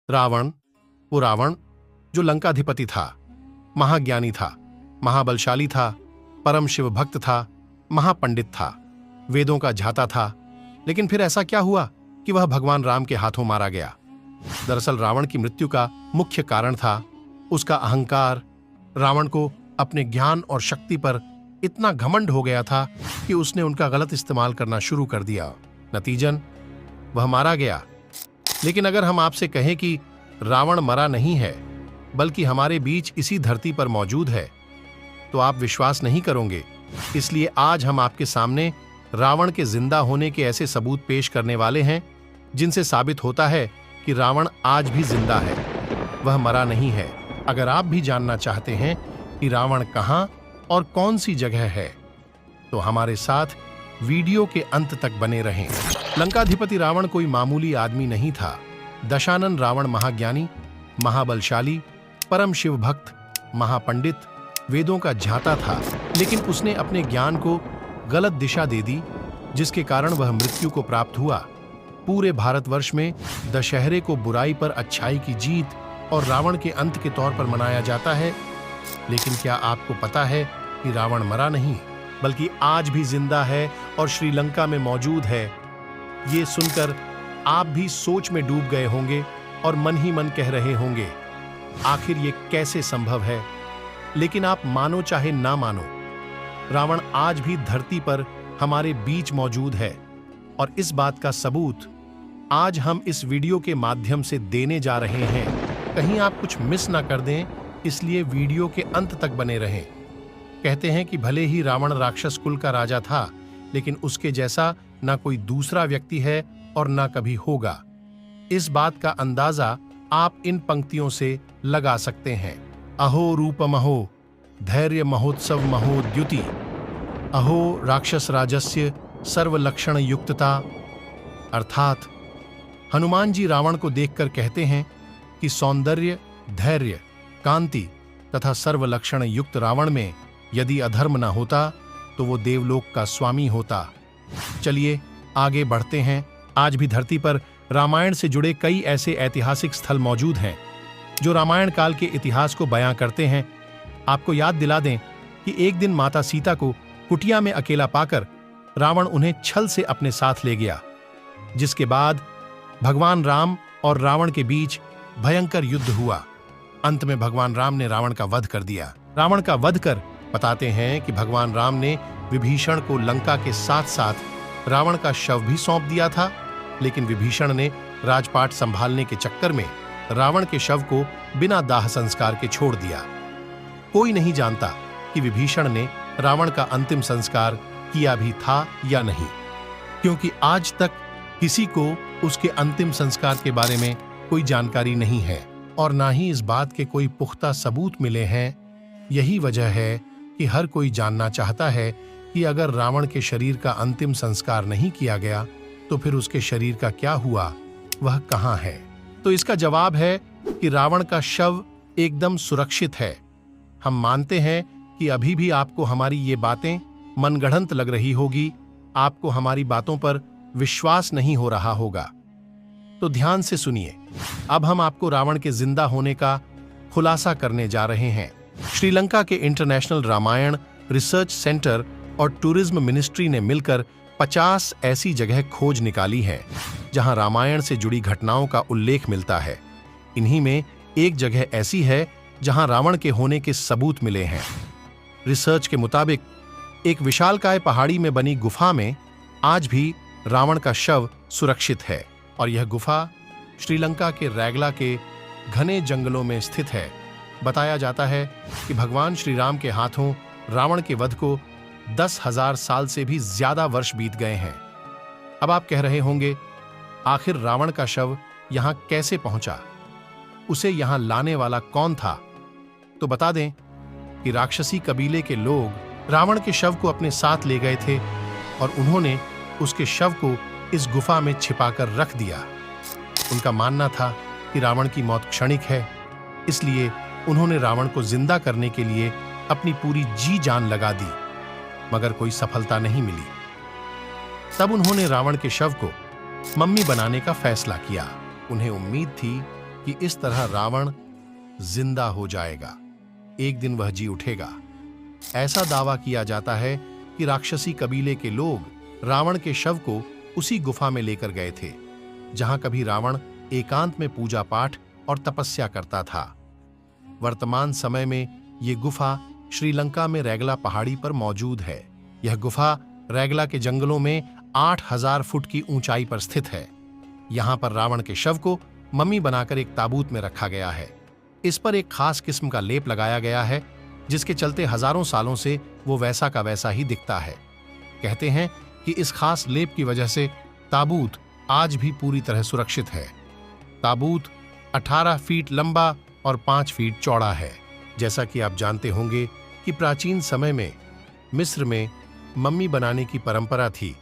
रावण, वो रावण जो लंकाधिपति था, महाज्ञानी था, महाबलशाली था, परम शिव भक्त था, महापंडित था, वेदों का झाता था। लेकिन फिर ऐसा क्या हुआ कि वह भगवान राम के हाथों मारा गया? दरअसल रावण की मृत्यु का मुख्य कारण था उसका अहंकार। रावण को अपने ज्ञान और शक्ति पर इतना घमंड हो गया था कि उसने उनका गलत इस्तेमाल करना शुरू कर दिया। नतीजन वह मारा गया। लेकिन अगर हम आपसे कहें कि रावण मरा नहीं है बल्कि हमारे बीच इसी धरती पर मौजूद है, तो आप विश्वास नहीं करोगे। इसलिए आज हम आपके सामने रावण के जिंदा होने के ऐसे सबूत पेश करने वाले हैं जिनसे साबित होता है कि रावण आज भी जिंदा है, वह मरा नहीं है। अगर आप भी जानना चाहते हैं कि रावण कहां और कौन सी जगह है, तो हमारे साथ वीडियो के अंत तक बने रहें। लंकाधिपति रावण कोई मामूली आदमी नहीं था। दशानन रावण महाज्ञानी, महाबलशाली, परम शिव भक्त, महापंडित, वेदों का झाता था। लेकिन उसने अपने ज्ञान को गलत दिशा दे दी, जिसके कारण वह मृत्यु को प्राप्त हुआ। पूरे भारतवर्ष में दशहरे को बुराई पर अच्छाई की जीत और रावण के अंत के तौर पर मनाया जाता है। लेकिन क्या आपको पता है कि रावण मरा नहीं बल्कि आज भी जिंदा है और श्रीलंका में मौजूद है? ये सुनकर आप भी सोच में डूब गए होंगे और मन ही मन कह रहे होंगे, आखिर ये कैसे संभव है? लेकिन आप मानो चाहे ना मानो, रावण आज भी धरती पर हमारे बीच मौजूद है। और इस बात का सबूत आज हम इस वीडियो के माध्यम से देने जा रहे हैं। कहीं आप कुछ मिस ना कर दें, इसलिए वीडियो के अंत तक बने रहें। कहते हैं कि भले ही रावण राक्षस कुल का राजा था, लेकिन उसके जैसा ना कोई दूसरा व्यक्ति है और ना कभी होगा। इस बात का अंदाजा आप इन पंक्तियों से लगा सकते हैं। अहो रूपमहो धैर्य महोत्सव महोद्युति, अहो राक्षस राजस्य सर्वलक्षण युक्तता। अर्थात हनुमान जी रावण को देखकर कहते हैं कि सौंदर्य, धैर्य, कांति तथा सर्वलक्षण युक्त रावण में यदि अधर्म न होता तो वो देवलोक का स्वामी होता। चलिए आगे बढ़ते हैं। आज भी धरती पर रामायण से जुड़े कई ऐसे ऐतिहासिक स्थल मौजूद हैं जो रामायण काल के इतिहास को बयां करते हैं। आपको याद दिला दें कि एक दिन माता सीता को कुटिया में अकेला पाकर रावण उन्हें छल से अपने साथ ले गया, जिसके बाद भगवान राम और रावण के बीच भयंकर युद्ध हुआ। अंत में भगवान राम ने रावण का वध कर दिया। रावण का वध कर बताते हैं कि भगवान राम ने विभीषण को लंका के साथ साथ रावण का शव भी सौंप दिया था। लेकिन विभीषण ने राजपाट संभालने के चक्कर में रावण के शव को बिना दाह संस्कार के छोड़ दिया। कोई नहीं जानता कि विभीषण ने रावण का अंतिम संस्कार किया भी था या नहीं, क्योंकि आज तक किसी को उसके अंतिम संस्कार के बारे में कोई जानकारी नहीं है और ना ही इस बात के कोई पुख्ता सबूत मिले हैं। यही वजह है कि हर कोई जानना चाहता है कि अगर रावण के शरीर का अंतिम संस्कार नहीं किया गया तो फिर उसके शरीर का क्या हुआ, वह कहाँ है? तो इसका जवाब है कि रावण का शव एकदम सुरक्षित है। हम मानते हैं कि अभी भी आपको हमारी ये बातें मनगढ़ंत लग रही होगी, आपको हमारी बातों पर विश्वास नहीं हो रहा होगा। तो ध्यान से सुनिए। अब हम आपको रावण के जिंदा होने का खुलासा करने जा रहे हैं। श्रीलंका के इंटरनेशनल रामायण रिसर्च सेंटर और टूरिज्म मिनिस्ट्री ने मिलकर 50 ऐसी जगह खोज निकाली है जहां रामायण से जुड़ी घटनाओं का उल्लेख मिलता है। इन्हीं में एक जगह ऐसी है जहां रावण के होने के सबूत मिले हैं। रिसर्च के मुताबिक एक विशालकाय पहाड़ी में बनी गुफा में आज भी रावण का शव सुरक्षित है और यह गुफा श्रीलंका के रैगला के घने जंगलों में स्थित है। बताया जाता है कि भगवान श्री राम के हाथों रावण के वध को 10,000 साल से भी ज्यादा वर्ष बीत गए हैं। अब आप कह रहे होंगे, आखिर रावण का शव यहां कैसे पहुंचा? उसे यहां लाने वाला कौन था? तो बता दें कि राक्षसी कबीले के लोग रावण के शव को अपने साथ ले गए थे और उन्होंने उसके शव को इस गुफा में छिपाकर रख दिया। उनका मानना था कि रावण की मौत क्षणिक है, इसलिए उन्होंने रावण को जिंदा करने के लिए अपनी पूरी जी जान लगा दी, मगर कोई सफलता नहीं मिली। तब उन्होंने रावण के शव को मम्मी बनाने का फैसला किया। उन्हें उम्मीद थी कि इस तरह रावण जिंदा हो जाएगा, एक दिन वह जी उठेगा। ऐसा दावा किया जाता है कि राक्षसी कबीले के लोग रावण के शव को उसी गुफा में लेकर गए थे जहां कभी रावण एकांत में पूजा पाठ और तपस्या करता था। वर्तमान समय में यह गुफा श्रीलंका में रैगला पहाड़ी पर मौजूद है। यह गुफा रैगला के जंगलों में 8000 फुट की ऊंचाई पर स्थित है। यहां पर रावण के शव को मम्मी बनाकर एक ताबूत में रखा गया है। इस पर एक खास किस्म का लेप लगाया गया है, जिसके चलते हजारों सालों से वो वैसा का वैसा ही दिखता है। कहते हैं कि इस खास लेप की वजह से ताबूत आज भी पूरी तरह सुरक्षित है। ताबूत 18 फीट लंबा और 5 फीट चौड़ा है। जैसा कि आप जानते होंगे कि प्राचीन समय में मिस्र में मम्मी बनाने की परंपरा थी।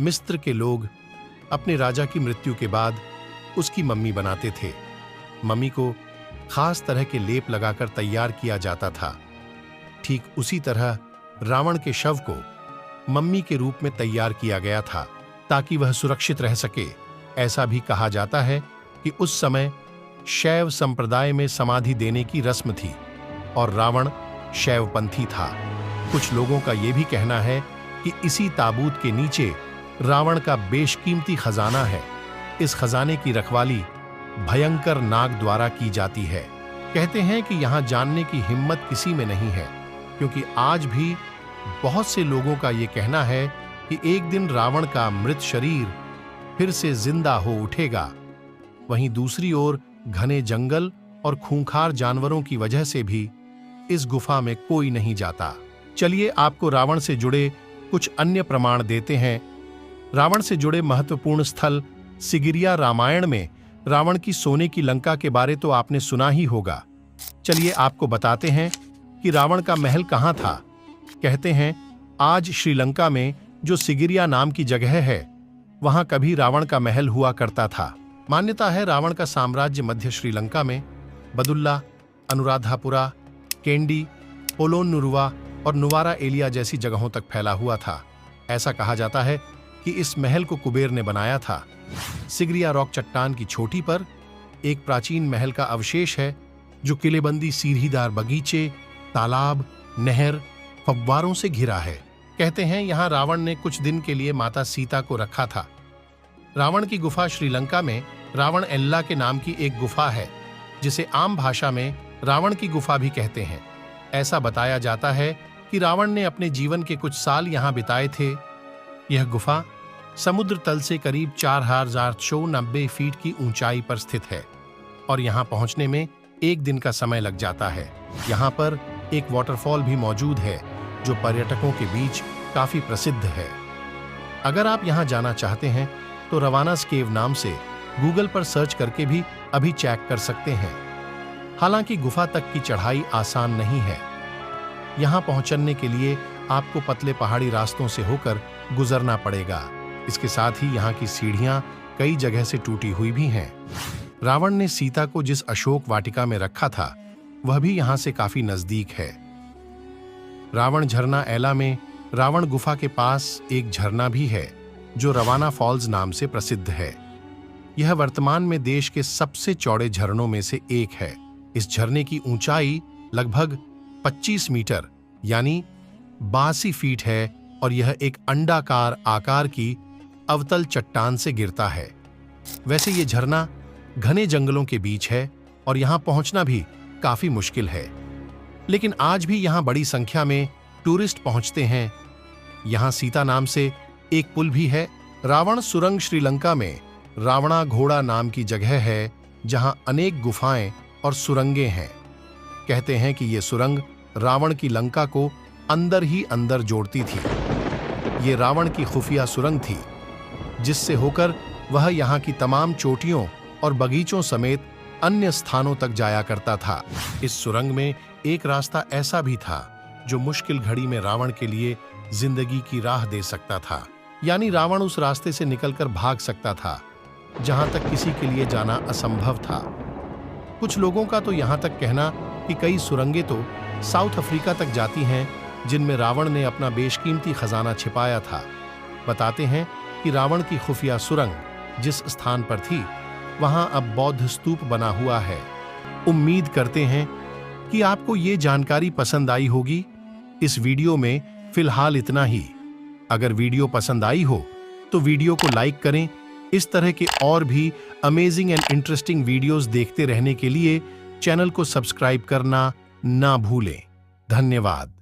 मिस्र के लोग अपने राजा की मृत्यु के बाद उसकी मम्मी बनाते थे। मम्मी को खास तरह के लेप लगाकर तैयार किया जाता था। ठीक उसी तरह रावण के शव को मम्मी के रूप में तैयार किया गया था ताकि वह सुरक्षित रह सके। ऐसा भी कहा जाता है कि उस समय शैव संप्रदाय में समाधि देने की रस्म थी और रावण शैवपंथी था। कुछ लोगों का यह भी कहना है कि इसी ताबूत के नीचे रावण का बेशकीमती खजाना है। इस खजाने की रखवाली भयंकर नाग द्वारा की जाती है। कहते हैं कि यहां जानने की हिम्मत किसी में नहीं है, क्योंकि आज भी बहुत से लोगों का यह कहना है कि एक दिन रावण का मृत शरीर फिर से जिंदा हो उठेगा। वहीं दूसरी ओर घने जंगल और खूंखार जानवरों की वजह से भी इस गुफा में कोई नहीं जाता। चलिए आपको रावण से जुड़े कुछ अन्य प्रमाण देते हैं। रावण से जुड़े महत्वपूर्ण स्थल सिगिरिया रामायण में रावण की सोने की लंका के बारे तो आपने सुना ही होगा। चलिए आपको बताते हैं कि रावण का महल कहाँ था। कहते हैं आज श्रीलंका में जो सिगिरिया नाम की जगह है, वहां कभी रावण का महल हुआ करता था। मान्यता है रावण का साम्राज्य मध्य श्रीलंका में बदुल्ला, अनुराधापुरा, केंडी, पोलोन्नुरुवा और नुवारा एलिया जैसी जगहों तक फैला हुआ था। ऐसा कहा जाता है कि इस महल को कुबेर ने बनाया था। सिगिरिया रॉक चट्टान की चोटी पर एक प्राचीन महल का अवशेष है जो किलेबंदी सीढ़ीदार बगीचे, तालाब, नहर, फव्वारों से घिरा है। कहते हैं यहां रावण ने कुछ दिन के लिए माता सीता को रखा था। रावण की गुफा श्रीलंका में रावण एल्ला के नाम की एक गुफा है, जिसे आम भाषा में रावण की गुफा भी कहते हैं। ऐसा बताया जाता है कि रावण ने अपने जीवन के कुछ साल यहां बिताए थे। यह गुफा समुद्र तल से करीब 4090 फीट की ऊंचाई पर स्थित है और यहां पहुंचने में एक दिन का समय लग जाता है। यहां पर एक वाटरफॉल भी मौजूद है जो पर्यटकों के बीच काफी प्रसिद्ध है। अगर आप यहां जाना चाहते हैं तो रवानास केव नाम से गूगल पर सर्च करके भी अभी चेक कर सकते हैं। हालांकि गुफा तक की चढ़ाई आसान नहीं है। यहां पहुंचने के लिए आपको पतले पहाड़ी रास्तों से होकर गुजरना पड़ेगा। इसके साथ ही यहाँ की सीढ़ियां कई जगह से टूटी हुई भी हैं। रावण ने सीता को जिस अशोक वाटिका में रखा था वह भी यहाँ से काफी नजदीक है। रावण झरना एला में रावण गुफा के पास एक झरना भी है जो रवाना फॉल्स नाम से प्रसिद्ध है। यह वर्तमान में देश के सबसे चौड़े झरनों में से एक है। इस झरने की ऊंचाई लगभग 25 मीटर यानी 82 फीट है और यह एक अंडाकार आकार की अवतल चट्टान से गिरता है। वैसे ये झरना घने जंगलों के बीच है और यहां पहुंचना भी काफी मुश्किल है, लेकिन आज भी यहां बड़ी संख्या में टूरिस्ट पहुंचते हैं। यहां सीता नाम से एक पुल भी है। रावण सुरंग श्रीलंका में रावणा घोड़ा नाम की जगह है जहां अनेक गुफाएं और सुरंगें हैं। कहते हैं कि ये सुरंग रावण की लंका को अंदर ही अंदर जोड़ती थी। ये रावण की खुफिया सुरंग थी जिससे होकर वह यहाँ की तमाम चोटियों और बगीचों समेत अन्य स्थानों तक जाया करता था। इस सुरंग में एक रास्ता ऐसा भी था जो मुश्किल घड़ी में रावण के लिए जिंदगी की राह दे सकता था, यानी रावण उस रास्ते से निकलकर भाग सकता था जहां तक किसी के लिए जाना असंभव था। कुछ लोगों का तो यहां तक कहना कि कई सुरंगें तो साउथ अफ्रीका तक जाती हैं जिनमें रावण ने अपना बेशकीमती खजाना छिपाया था। बताते हैं कि रावण की खुफिया सुरंग जिस स्थान पर थी वहां अब बौद्ध स्तूप बना हुआ है। उम्मीद करते हैं कि आपको ये जानकारी पसंद आई होगी। इस वीडियो में फिलहाल इतना ही। अगर वीडियो पसंद आई हो तो वीडियो को लाइक करें। इस तरह के और भी अमेजिंग एंड इंटरेस्टिंग वीडियोस देखते रहने के लिए चैनल को सब्सक्राइब करना ना भूलें। धन्यवाद।